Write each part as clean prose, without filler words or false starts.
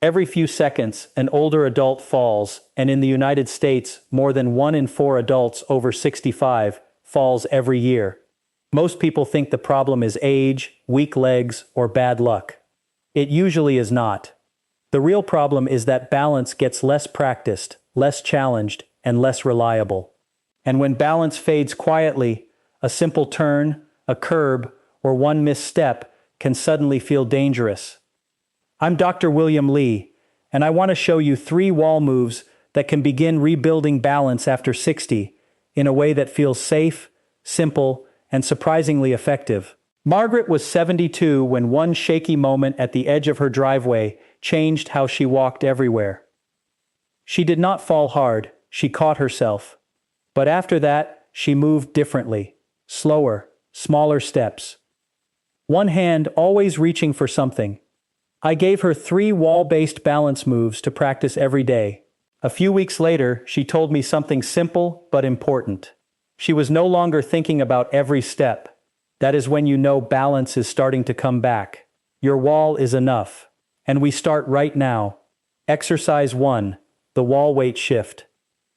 Every few seconds, an older adult falls, and in the United States, more than 1 in 4 adults over 65 falls every year. Most people think the problem is age, weak legs, or bad luck. It usually is not. The real problem is that balance gets less practiced, less challenged, and less reliable. And when balance fades quietly, a simple turn, a curb, or one misstep can suddenly feel dangerous. I'm Dr. William Lee, and I want to show you 3 wall moves that can begin rebuilding balance after 60 in a way that feels safe, simple, and surprisingly effective. Margaret was 72 when one shaky moment at the edge of her driveway changed how she walked everywhere. She did not fall hard, she caught herself. But after that, she moved differently, slower, smaller steps. One hand always reaching for something. I gave her 3 wall-based balance moves to practice every day. A few weeks later, she told me something simple but important. She was no longer thinking about every step. That is when you know balance is starting to come back. Your wall is enough. And we start right now. Exercise 1, the wall weight shift.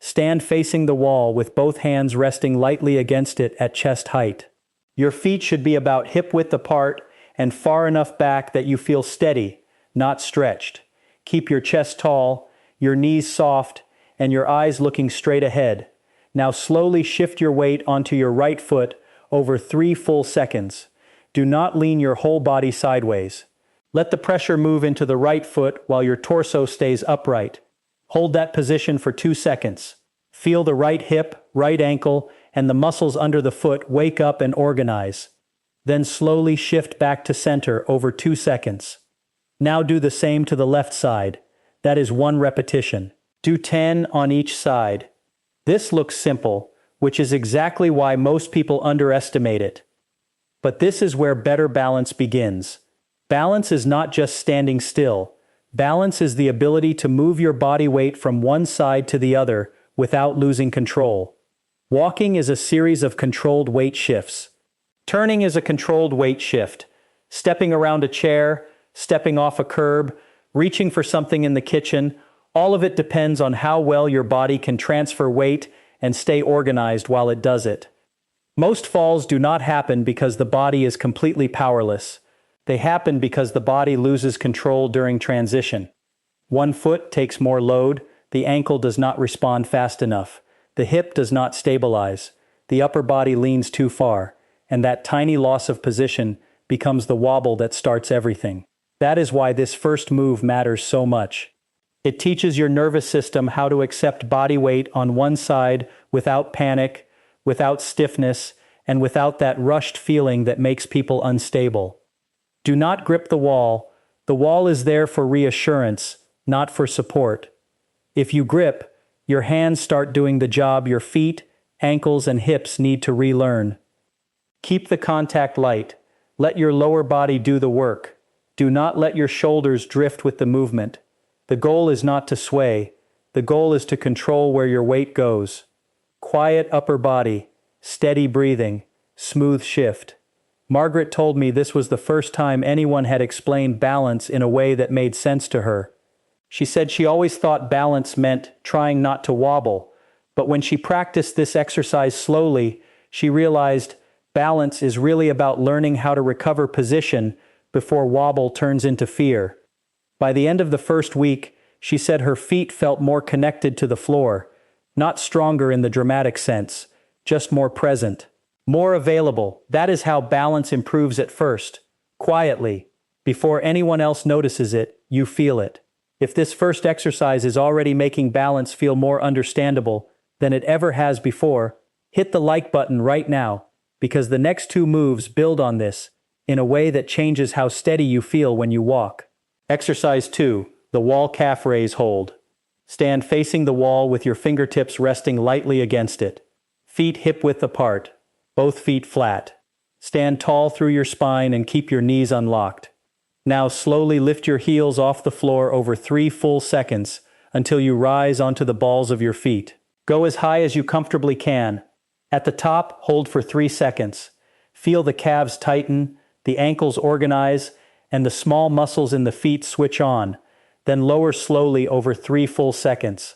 Stand facing the wall with both hands resting lightly against it at chest height. Your feet should be about hip width apart and far enough back that you feel steady, not stretched. Keep your chest tall, your knees soft, and your eyes looking straight ahead. Now slowly shift your weight onto your right foot over 3 full seconds. Do not lean your whole body sideways. Let the pressure move into the right foot while your torso stays upright. Hold that position for 2 seconds. Feel the right hip, right ankle, and the muscles under the foot wake up and organize. Then slowly shift back to center over 2 seconds. Now do the same to the left side. That is 1 repetition. Do 10 on each side. This looks simple, which is exactly why most people underestimate it. But this is where better balance begins. Balance is not just standing still. Balance is the ability to move your body weight from one side to the other without losing control. Walking is a series of controlled weight shifts. Turning is a controlled weight shift. Stepping around a chair, stepping off a curb, reaching for something in the kitchen, all of it depends on how well your body can transfer weight and stay organized while it does it. Most falls do not happen because the body is completely powerless. They happen because the body loses control during transition. One foot takes more load, the ankle does not respond fast enough, the hip does not stabilize, the upper body leans too far, and that tiny loss of position becomes the wobble that starts everything. That is why this first move matters so much. It teaches your nervous system how to accept body weight on one side without panic, without stiffness, and without that rushed feeling that makes people unstable. Do not grip the wall. The wall is there for reassurance, not for support. If you grip, your hands start doing the job your feet, ankles, and hips need to relearn. Keep the contact light. Let your lower body do the work. Do not let your shoulders drift with the movement. The goal is not to sway. The goal is to control where your weight goes. Quiet upper body, steady breathing, smooth shift. Margaret told me this was the first time anyone had explained balance in a way that made sense to her. She said she always thought balance meant trying not to wobble, but when she practiced this exercise slowly, she realized balance is really about learning how to recover position before wobble turns into fear. By the end of the first week, she said her feet felt more connected to the floor, not stronger in the dramatic sense, just more present. More available. That is how balance improves at first. Quietly. Before anyone else notices it, you feel it. If this first exercise is already making balance feel more understandable than it ever has before, hit the like button right now, because the next 2 moves build on this in a way that changes how steady you feel when you walk. Exercise 2, the wall calf raise hold. Stand facing the wall with your fingertips resting lightly against it. Feet hip width apart. Both feet flat. Stand tall through your spine and keep your knees unlocked. Now slowly lift your heels off the floor over 3 full seconds until you rise onto the balls of your feet. Go as high as you comfortably can. At the top, hold for 3 seconds. Feel the calves tighten, the ankles organize, and the small muscles in the feet switch on. then lower slowly over 3 full seconds.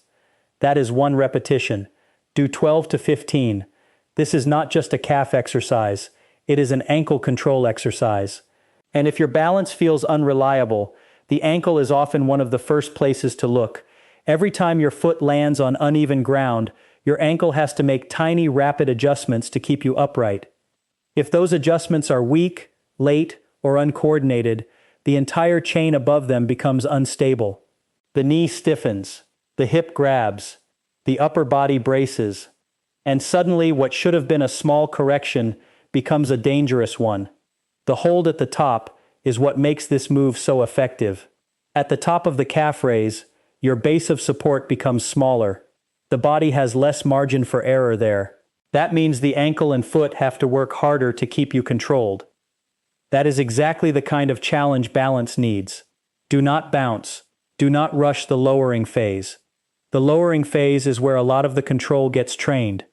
That is 1 repetition. Do 12 to 15. This is not just a calf exercise, it is an ankle control exercise. And if your balance feels unreliable, the ankle is often one of the first places to look. Every time your foot lands on uneven ground, your ankle has to make tiny, rapid adjustments to keep you upright. If those adjustments are weak, late, or uncoordinated, the entire chain above them becomes unstable. The knee stiffens, the hip grabs, the upper body braces, and suddenly what should have been a small correction becomes a dangerous one. The hold at the top is what makes this move so effective. At the top of the calf raise, your base of support becomes smaller. The body has less margin for error there. That means the ankle and foot have to work harder to keep you controlled. That is exactly the kind of challenge balance needs. Do not bounce. Do not rush the lowering phase. The lowering phase is where a lot of the control gets trained.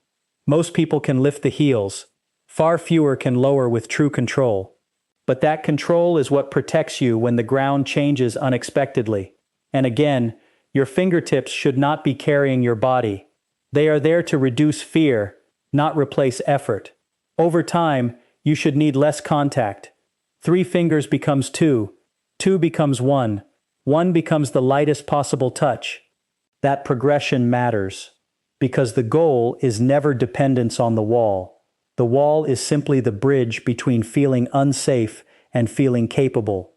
Most people can lift the heels. Far fewer can lower with true control. But that control is what protects you when the ground changes unexpectedly. And again, your fingertips should not be carrying your body. They are there to reduce fear, not replace effort. Over time, you should need less contact. 3 fingers becomes 2, 2 becomes 1, 1 becomes the lightest possible touch. That progression matters, because the goal is never dependence on the wall. The wall is simply the bridge between feeling unsafe and feeling capable.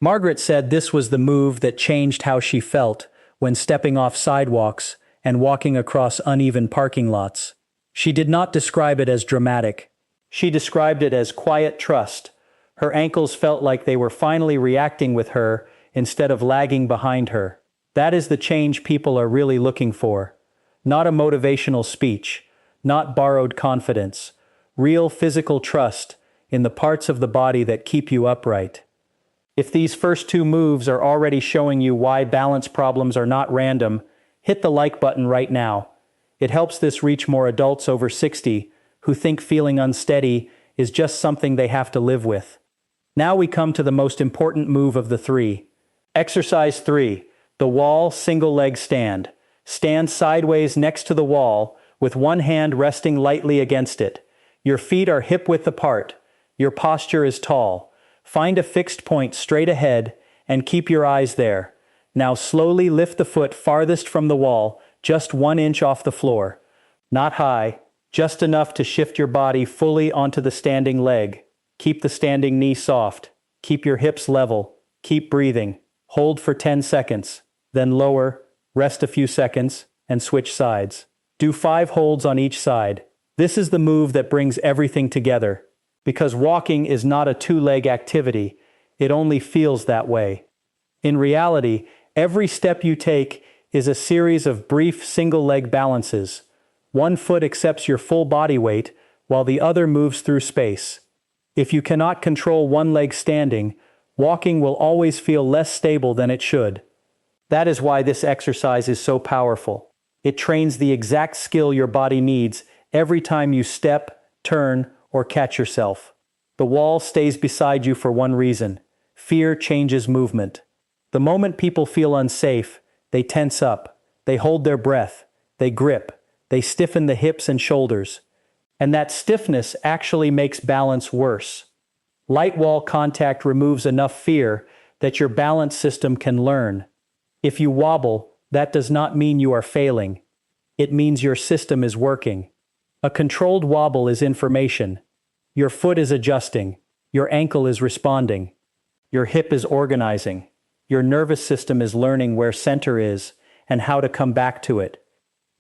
Margaret said this was the move that changed how she felt when stepping off sidewalks and walking across uneven parking lots. She did not describe it as dramatic. She described it as quiet trust. Her ankles felt like they were finally reacting with her instead of lagging behind her. That is the change people are really looking for. Not a motivational speech, not borrowed confidence, real physical trust in the parts of the body that keep you upright. If these first 2 moves are already showing you why balance problems are not random, hit the like button right now. It helps this reach more adults over 60 who think feeling unsteady is just something they have to live with. Now we come to the most important move of the 3. Exercise 3, the wall single leg stand. Stand sideways next to the wall with one hand resting lightly against it. Your feet are hip-width apart. Your posture is tall. Find a fixed point straight ahead and keep your eyes there. Now slowly lift the foot farthest from the wall, just 1 inch off the floor. Not high, just enough to shift your body fully onto the standing leg. Keep the standing knee soft. Keep your hips level. Keep breathing. Hold for 10 seconds. Then lower, rest a few seconds, and switch sides. Do 5 holds on each side. This is the move that brings everything together. Because walking is not a 2-leg activity, it only feels that way. In reality, every step you take is a series of brief single-leg balances. One foot accepts your full body weight, while the other moves through space. If you cannot control one leg standing, walking will always feel less stable than it should. That is why this exercise is so powerful. It trains the exact skill your body needs every time you step, turn, or catch yourself. The wall stays beside you for one reason. Fear changes movement. The moment people feel unsafe, they tense up, they hold their breath, they grip, they stiffen the hips and shoulders. And that stiffness actually makes balance worse. Light wall contact removes enough fear that your balance system can learn. If you wobble, that does not mean you are failing. It means your system is working. A controlled wobble is information. Your foot is adjusting. Your ankle is responding. Your hip is organizing. Your nervous system is learning where center is and how to come back to it.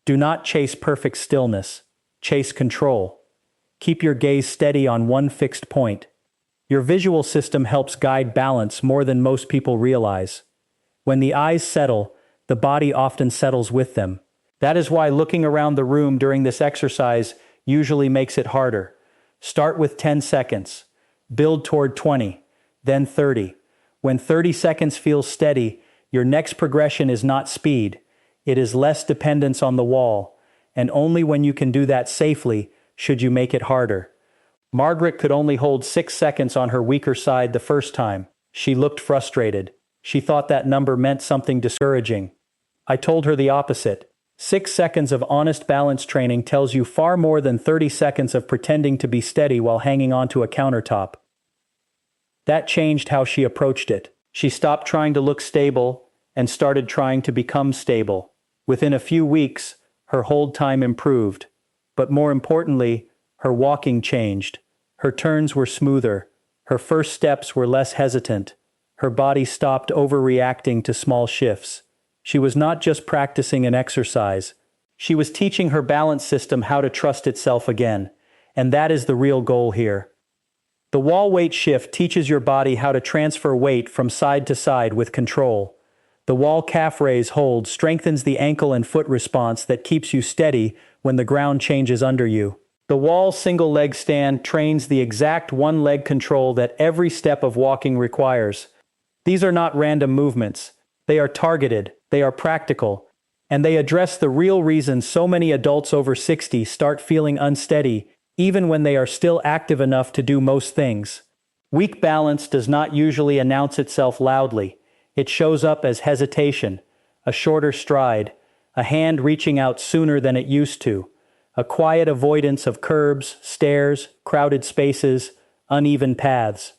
Do not chase perfect stillness. Chase control. Keep your gaze steady on one fixed point. Your visual system helps guide balance more than most people realize. When the eyes settle, the body often settles with them. That is why looking around the room during this exercise usually makes it harder. Start with 10 seconds. Build toward 20, then 30. When 30 seconds feels steady, your next progression is not speed. It is less dependence on the wall, and only when you can do that safely should you make it harder. Margaret could only hold 6 seconds on her weaker side the first time. She looked frustrated. She thought that number meant something discouraging. I told her the opposite. 6 seconds of honest balance training tells you far more than 30 seconds of pretending to be steady while hanging onto a countertop. That changed how she approached it. She stopped trying to look stable and started trying to become stable. Within a few weeks, her hold time improved. But more importantly, her walking changed. Her turns were smoother. Her first steps were less hesitant. Her body stopped overreacting to small shifts. She was not just practicing an exercise. She was teaching her balance system how to trust itself again. And that is the real goal here. The wall weight shift teaches your body how to transfer weight from side to side with control. The wall calf raise hold strengthens the ankle and foot response that keeps you steady when the ground changes under you. The wall single leg stand trains the exact one leg control that every step of walking requires. These are not random movements. They are targeted, they are practical, and they address the real reason so many adults over 60 start feeling unsteady, even when they are still active enough to do most things. Weak balance does not usually announce itself loudly. It shows up as hesitation, a shorter stride, a hand reaching out sooner than it used to, a quiet avoidance of curbs, stairs, crowded spaces, uneven paths.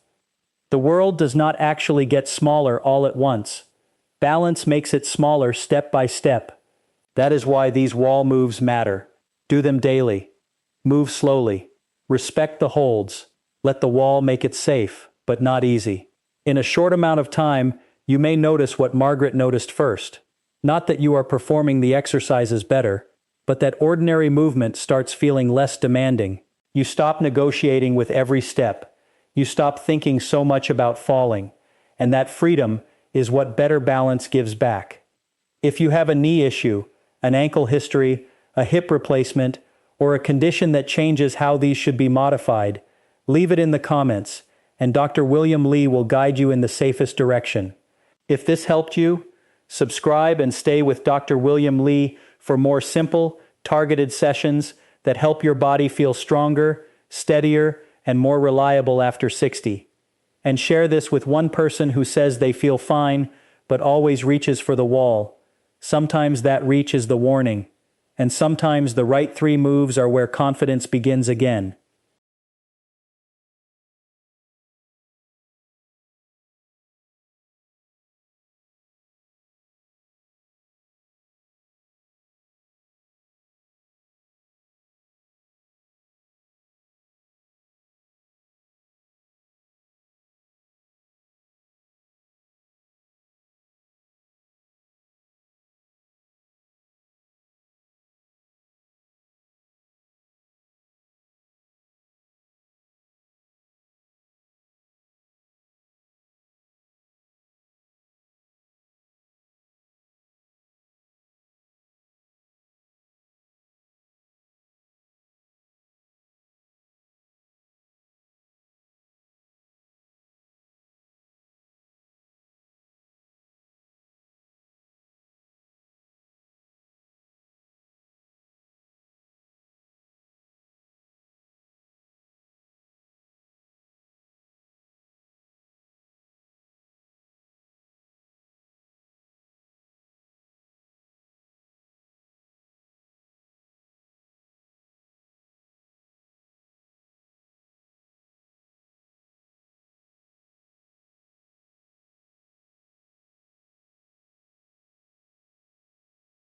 The world does not actually get smaller all at once. Balance makes it smaller step by step. That is why these wall moves matter. Do them daily. Move slowly. Respect the holds. Let the wall make it safe, but not easy. In a short amount of time, you may notice what Margaret noticed first. Not that you are performing the exercises better, but that ordinary movement starts feeling less demanding. You stop negotiating with every step. You stop thinking so much about falling, and that freedom is what better balance gives back. If you have a knee issue, an ankle history, a hip replacement, or a condition that changes how these should be modified, leave it in the comments, and Dr. William Lee will guide you in the safest direction. If this helped you, subscribe and stay with Dr. William Lee for more simple, targeted sessions that help your body feel stronger, steadier, and more reliable after 60. And share this with one person who says they feel fine, but always reaches for the wall. Sometimes that reach is the warning, and sometimes the right 3 moves are where confidence begins again.